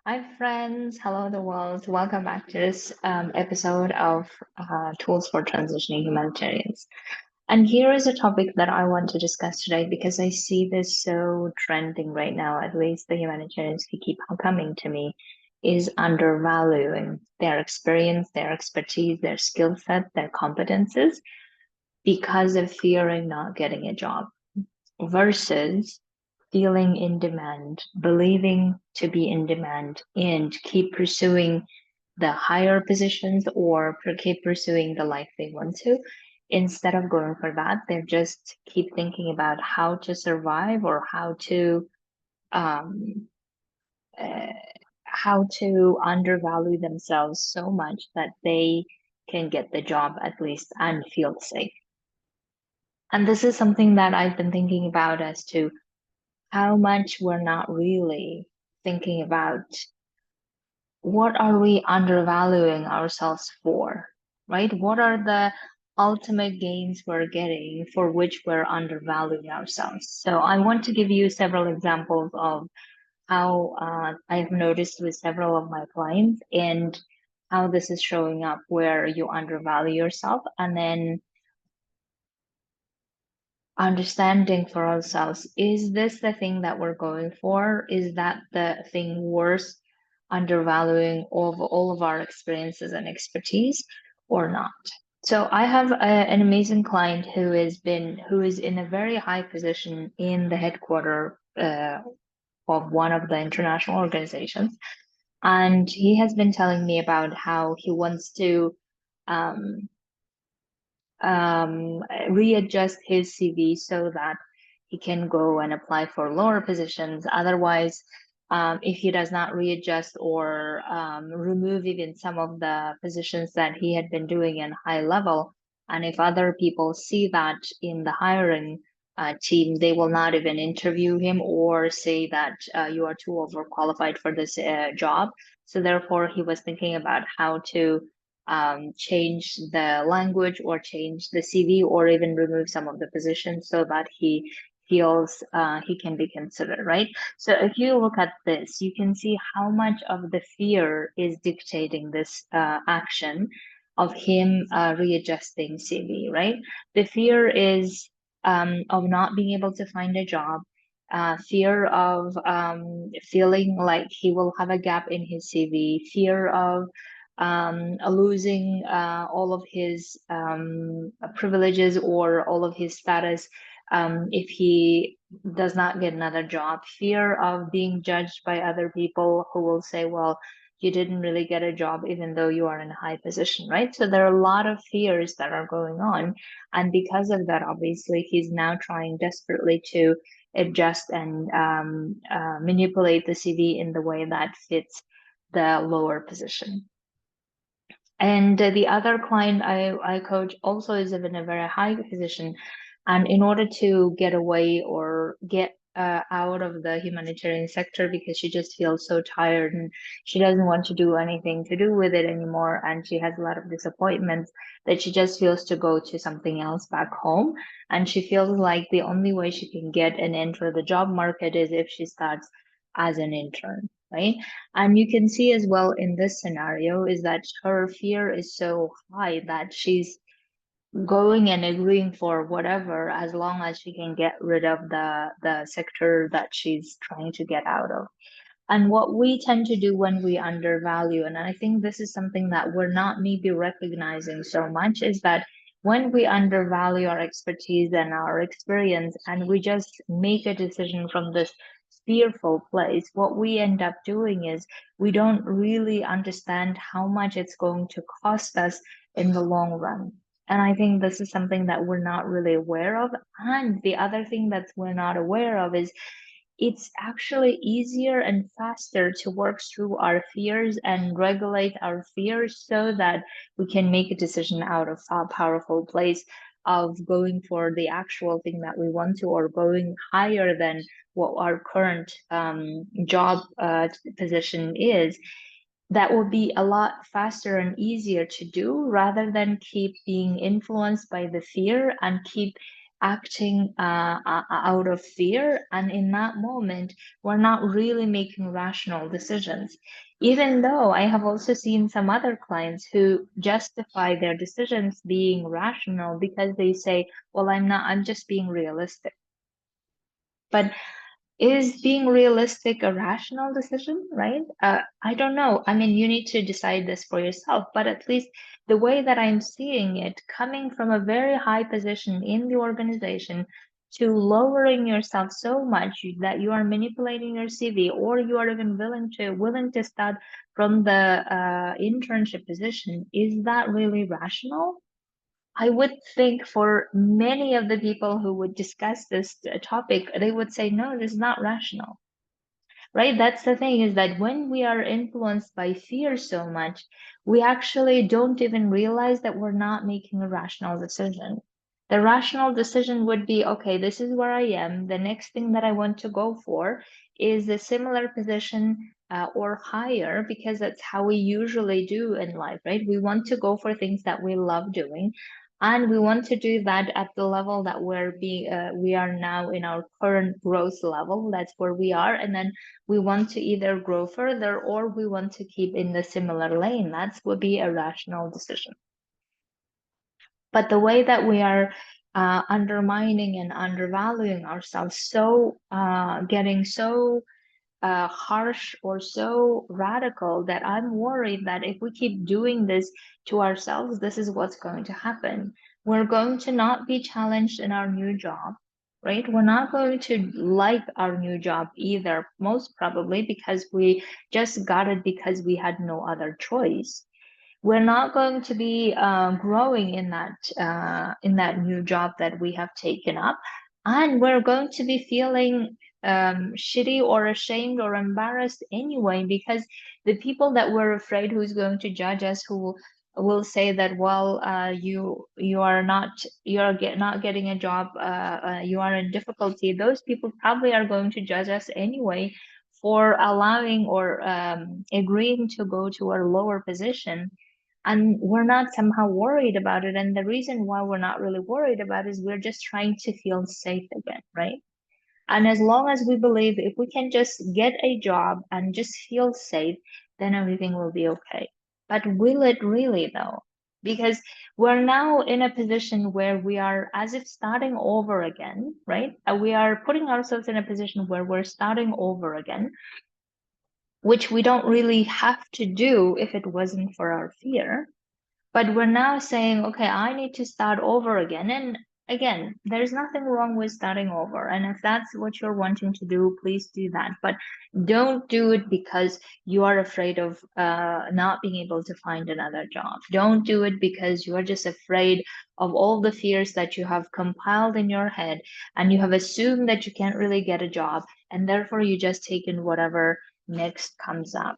Hi, friends. Hello, the world. Welcome back to this episode of Tools for Transitioning Humanitarians. And here is a topic that I want to discuss today because I see this so trending right now, at least the humanitarians who keep on coming to me, is undervaluing their experience, their expertise, their skill set, their competences because of fearing not getting a job versus feeling in demand, believing to be in demand, and keep pursuing the higher positions or keep pursuing the life they want to. Instead of going for that, they just keep thinking about how to survive or um, uh, how to undervalue themselves so much that they can get the job at least and feel safe. And this is something that I've been thinking about as to how much we're not really thinking about what are we undervaluing ourselves for, right? What are the ultimate gains we're getting for which we're undervaluing ourselves? So I want to give you several examples of how I've noticed with several of my clients and how this is showing up where you undervalue yourself, and then understanding for ourselves, is this the thing that we're going for? Is that the thing worth undervaluing of all of our experiences and expertise or not? So I have an amazing client who is in a very high position in the headquarter of one of the international organizations, and he has been telling me about how he wants to um, readjust his CV so that he can go and apply for lower positions. Otherwise, if he does not readjust or remove even some of the positions that he had been doing in high level, and if other people see that in the hiring team, they will not even interview him or say that you are too overqualified for this job. So therefore, he was thinking about how to change the language or change the CV or even remove some of the positions so that he feels he can be considered, right? So if you look at this, you can see how much of the fear is dictating this action of him readjusting CV, right? The fear is of not being able to find a job, fear of feeling like he will have a gap in his CV, fear of losing all of his privileges or all of his status if he does not get another job, fear of being judged by other people who will say, well, you didn't really get a job even though you are in a high position, right? So there are a lot of fears that are going on. And because of that, obviously, he's now trying desperately to adjust and manipulate the CV in the way that fits the lower position. And the other client I coach also is in a very high position. And in order to get away or get out of the humanitarian sector because she just feels so tired and she doesn't want to do anything to do with it anymore. And she has a lot of disappointments that she just feels to go to something else back home. And she feels like the only way she can get and enter the job market is if she starts as an intern, right? And you can see as well in this scenario is that her fear is so high that she's going and agreeing for whatever as long as she can get rid of the sector that she's trying to get out of. And what we tend to do when we undervalue, and I think this is something that we're not maybe recognizing so much, is that when we undervalue our expertise and our experience, and we just make a decision from this fearful place, what we end up doing is we don't really understand how much it's going to cost us in the long run. And I think this is something that we're not really aware of. And the other thing that we're not aware of is it's actually easier and faster to work through our fears and regulate our fears so that we can make a decision out of a powerful place of going for the actual thing that we want to or going higher than what our current job position is. That would be a lot faster and easier to do rather than keep being influenced by the fear and keep acting out of fear. And in that moment, we're not really making rational decisions. Even though I have also seen some other clients who justify their decisions being rational because they say, well, I'm just being realistic. But is being realistic a rational decision, right? I don't know. I mean, you need to decide this for yourself, but at least the way that I'm seeing it, coming from a very high position in the organization to lowering yourself so much that you are manipulating your CV, or you are even willing to start from the internship position, is that really rational? I would think for many of the people who would discuss this topic, they would say, no, this is not rational, right? That's the thing, is that when we are influenced by fear so much, we actually don't even realize that we're not making a rational decision. The rational decision would be, okay, this is where I am. The next thing that I want to go for is a similar position or higher, because that's how we usually do in life, right? We want to go for things that we love doing. And we want to do that at the level that we are now in our current growth level. That's where we are. And then we want to either grow further or we want to keep in the similar lane. That would be a rational decision. But the way that we are undermining and undervaluing ourselves, so getting so harsh or so radical, that I'm worried that if we keep doing this to ourselves, this is what's going to happen. We're going to not be challenged in our new job, right? We're not going to like our new job either, most probably because we just got it because we had no other choice. We're not going to be growing in that new job that we have taken up, and we're going to be feeling shitty or ashamed or embarrassed anyway, because the people that we're afraid who's going to judge us, who will say that, well, you are not, not getting a job, you are in difficulty, those people probably are going to judge us anyway for allowing or agreeing to go to a lower position. And we're not somehow worried about it. And the reason why we're not really worried about it is we're just trying to feel safe again, right? And as long as we believe if we can just get a job and just feel safe, then everything will be okay. But will it really, though? Because we're now in a position where we are as if starting over again, right? We are putting ourselves in a position where we're starting over again, which we don't really have to do if it wasn't for our fear. But we're now saying, okay, I need to start over again. And again, there's nothing wrong with starting over. And if that's what you're wanting to do, please do that. But don't do it because you are afraid of not being able to find another job. Don't do it because you are just afraid of all the fears that you have compiled in your head and you have assumed that you can't really get a job. And therefore, you just take in whatever next comes up,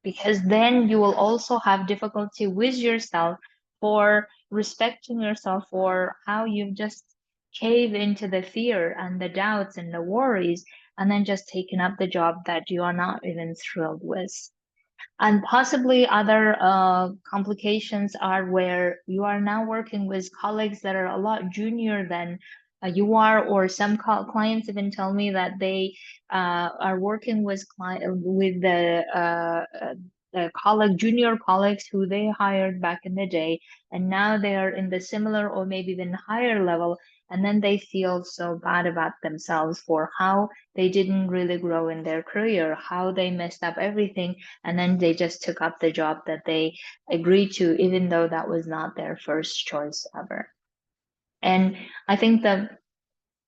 because then you will also have difficulty with yourself for respecting yourself for how you've just caved into the fear and the doubts and the worries, and then just taken up the job that you are not even thrilled with. And possibly other complications are where you are now working with colleagues that are a lot junior than you are, or some clients even tell me that they are working with the junior colleagues who they hired back in the day, and now they are in the similar or maybe even higher level, and then they feel so bad about themselves for how they didn't really grow in their career, how they messed up everything, and then they just took up the job that they agreed to, even though that was not their first choice ever. And I think the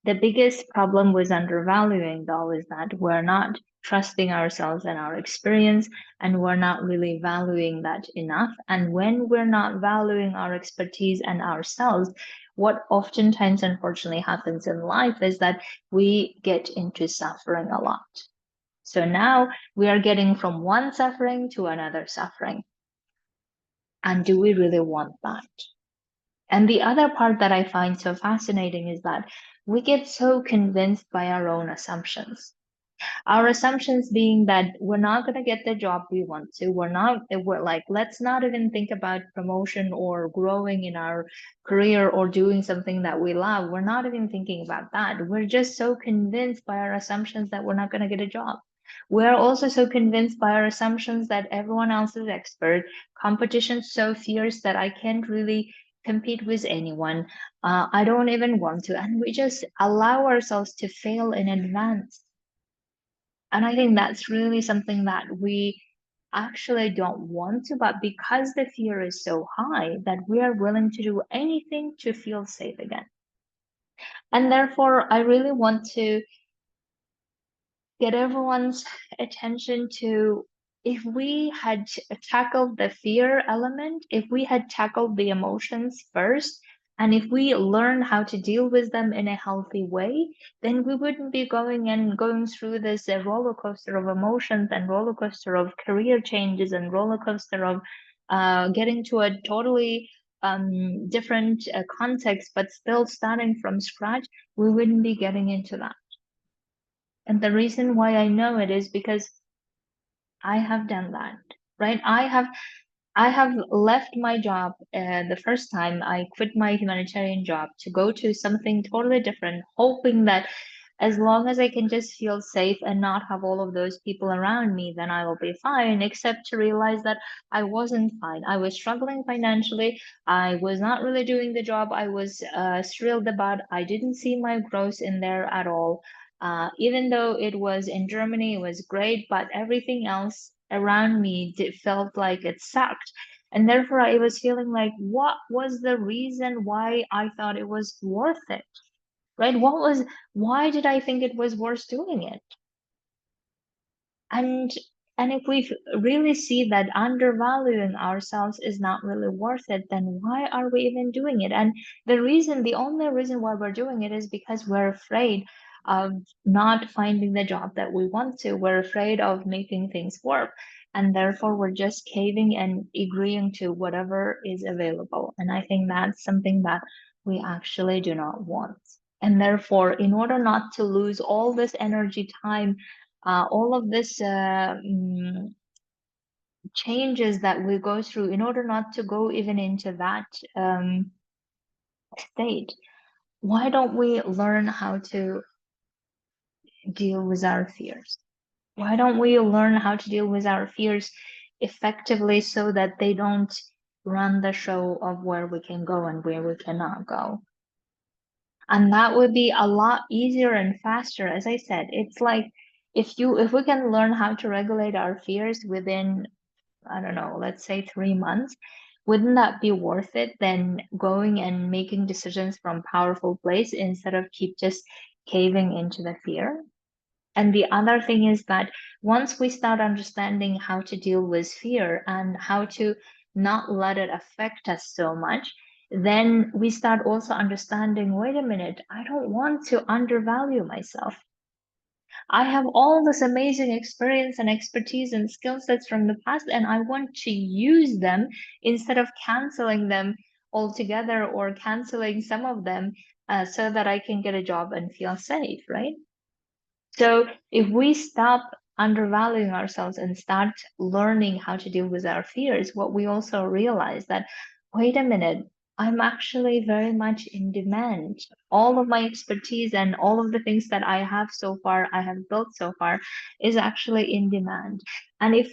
biggest problem with undervaluing, though, is that we're not trusting ourselves and our experience, and we're not really valuing that enough. And when we're not valuing our expertise and ourselves, what oftentimes unfortunately happens in life is that we get into suffering a lot. So now we are getting from one suffering to another suffering. And do we really want that? And the other part that I find so fascinating is that we get so convinced by our own assumptions. Our assumptions being that we're not going to get the job we want to. We're like, let's not even think about promotion or growing in our career or doing something that we love. We're not even thinking about that. We're just so convinced by our assumptions that we're not going to get a job. We're also so convinced by our assumptions that everyone else is expert. Competition's so fierce that I can't really compete with anyone. I don't even want to. And we just allow ourselves to fail in advance. And I think that's really something that we actually don't want to, but because the fear is so high that we are willing to do anything to feel safe again. And therefore, I really want to get everyone's attention to, if we had tackled the fear element, if we had tackled the emotions first, and if we learn how to deal with them in a healthy way, then we wouldn't be going through this roller coaster of emotions and roller coaster of career changes and roller coaster of getting to a totally different context, but still starting from scratch. We wouldn't be getting into that. And the reason why I know it is because I have done that, right? I have left my job the first time I quit my humanitarian job to go to something totally different, hoping that as long as I can just feel safe and not have all of those people around me, then I will be fine, except to realize that I wasn't fine. I was struggling financially. I was not really doing the job I was thrilled about. I didn't see my growth in there at all. Even though it was in Germany, it was great, but everything else around me felt like it sucked. And therefore, I was feeling like, what was the reason why I thought it was worth it? Right? Why did I think it was worth doing it? And and if we really see that undervaluing ourselves is not really worth it, then why are we even doing it? And the only reason why we're doing it is because we're afraid of not finding the job that we want to. We're afraid of making things work. And therefore, we're just caving and agreeing to whatever is available. And I think that's something that we actually do not want. And therefore, in order not to lose all this energy, time, all of this changes that we go through, in order not to go even into that state, why don't we learn how to deal with our fears? Why don't we learn how to deal with our fears effectively so that they don't run the show of where we can go and where we cannot go? And that would be a lot easier and faster. As I said, it's like if we can learn how to regulate our fears within, I don't know, let's say 3 months, wouldn't that be worth it than going and making decisions from powerful place instead of keep just caving into the fear? And the other thing is that once we start understanding how to deal with fear and how to not let it affect us so much, then we start also understanding, wait a minute, I don't want to undervalue myself. I have all this amazing experience and expertise and skill sets from the past, and I want to use them instead of canceling them altogether or canceling some of them so that I can get a job and feel safe, right? So if we stop undervaluing ourselves and start learning how to deal with our fears, what we also realize that, wait a minute, I'm actually very much in demand. All of my expertise and all of the things that I have so far, I have built so far, is actually in demand. And if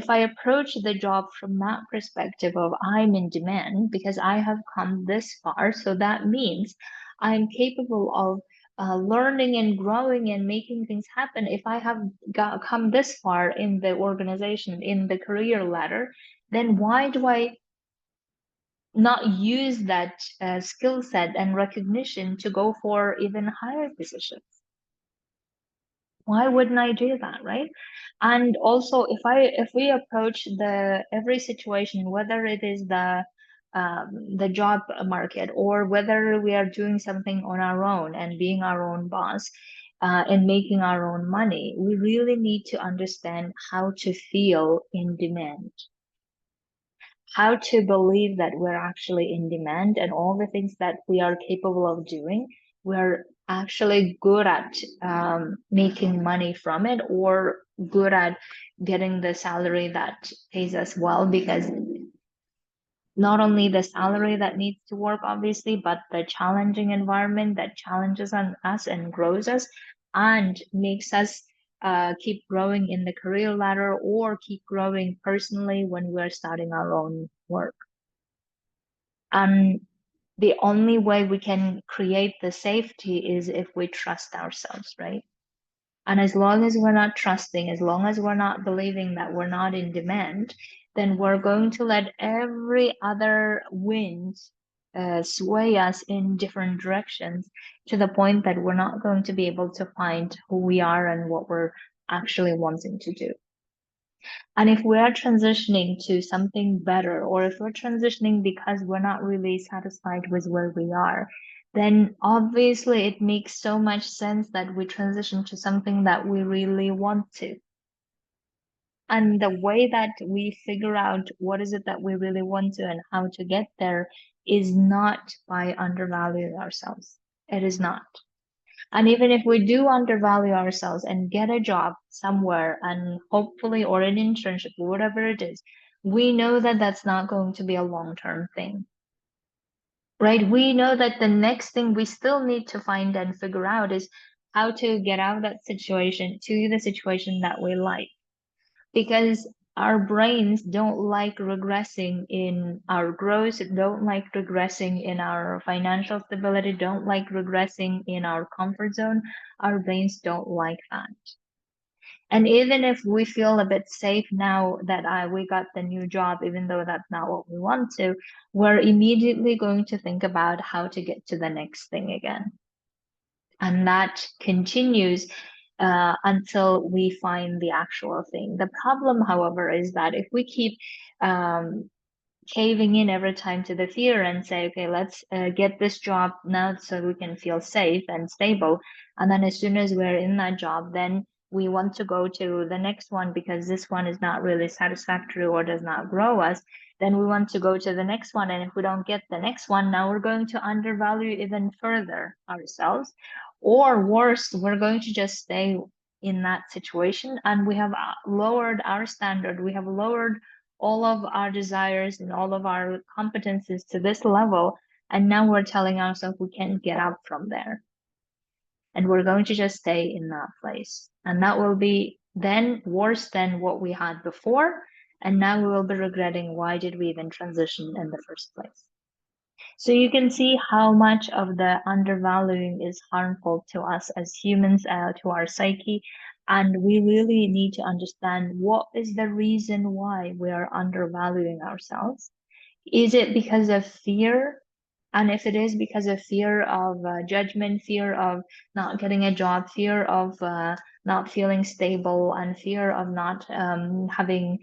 I approach the job from that perspective of I'm in demand because I have come this far, so that means I'm capable of learning and growing and making things happen. If I have come this far in the organization, in the career ladder, then why do I not use that skill set and recognition to go for even higher positions? Why wouldn't I do that, right? And also, if we approach the every situation, whether it is the job market or whether we are doing something on our own and being our own boss and making our own money, we really need to understand how to feel in demand, how to believe that we're actually in demand and all the things that we are capable of doing, we're actually good at making money from it, or good at getting the salary that pays us well, because not only the salary that needs to work, obviously, but the challenging environment that challenges on us and grows us and makes us keep growing in the career ladder or keep growing personally when we're starting our own work. And the only way we can create the safety is if we trust ourselves, right? And as long as we're not trusting, as long as we're not believing that we're not in demand, then we're going to let every other wind sway us in different directions, to the point that we're not going to be able to find who we are and what we're actually wanting to do. And if we are transitioning to something better, or if we're transitioning because we're not really satisfied with where we are, then obviously it makes so much sense that we transition to something that we really want to. And the way that we figure out what is it that we really want to and how to get there is not by undervaluing ourselves. It is not. And even if we do undervalue ourselves and get a job somewhere and hopefully, or an internship, whatever it is, we know that that's not going to be a long-term thing, right? We know that the next thing we still need to find and figure out is how to get out of that situation to the situation that we like. Because our brains don't like regressing in our growth, don't like regressing in our financial stability, don't like regressing in our comfort zone. Our brains don't like that. And even if we feel a bit safe now that we got the new job, even though that's not what we want to, we're immediately going to think about how to get to the next thing again. And that continues until we find the actual thing. The problem, however, is that if we keep um, caving in every time to the fear and say, okay, let's get this job now so we can feel safe and stable. And then as soon as we're in that job, then we want to go to the next one because this one is not really satisfactory or does not grow us. Then we want to go to the next one. And if we don't get the next one, now we're going to undervalue even further ourselves. Or worse, we're going to just stay in that situation and we have lowered our standard. We have lowered all of our desires and all of our competencies to this level. And now we're telling ourselves we can't get out from there. And we're going to just stay in that place. And that will be then worse than what we had before. And now we will be regretting, why did we even transition in the first place? So you can see how much of the undervaluing is harmful to us as humans, to our psyche. And we really need to understand what is the reason why we are undervaluing ourselves. Is it because of fear? And if it is because of fear of judgment, fear of not getting a job, fear of not feeling stable, and fear of not having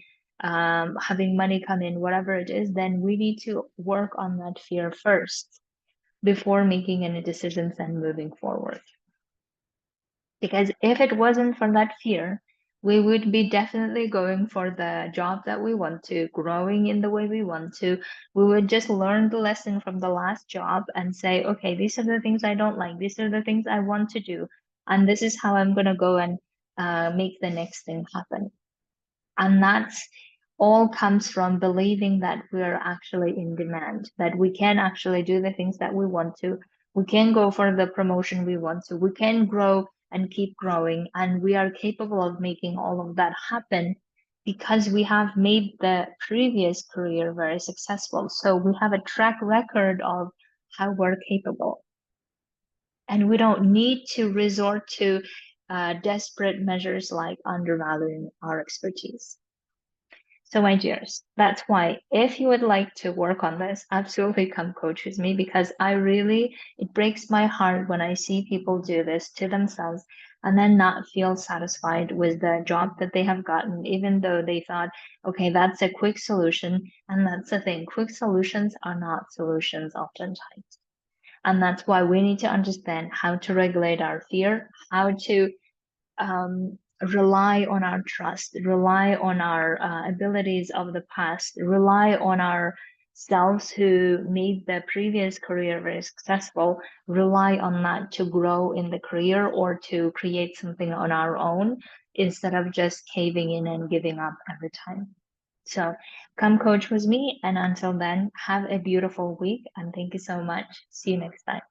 money come in, whatever it is, then we need to work on that fear first before making any decisions and moving forward. Because if it wasn't for that fear, we would be definitely going for the job that we want to, growing in the way we want to. We would just learn the lesson from the last job and say, okay, these are the things I don't like. These are the things I want to do. And this is how I'm going to go and make the next thing happen. And that's all comes from believing that we're actually in demand, that we can actually do the things that we want to. We can go for the promotion we want to. We can grow and keep growing. And we are capable of making all of that happen because we have made the previous career very successful. So we have a track record of how we're capable. And we don't need to resort to desperate measures like undervaluing our expertise. So my dears, that's why if you would like to work on this, absolutely come coach with me, because it breaks my heart when I see people do this to themselves and then not feel satisfied with the job that they have gotten, even though they thought, okay, that's a quick solution. And that's the thing, quick solutions are not solutions oftentimes. And that's why we need to understand how to regulate our fear, how to rely on our trust, rely on our abilities of the past, rely on our selves who made the previous career very successful rely on that to grow in the career or to create something on our own instead of just caving in and giving up every time. So come coach with me. And until then, have a beautiful week. And thank you so much. See you next time.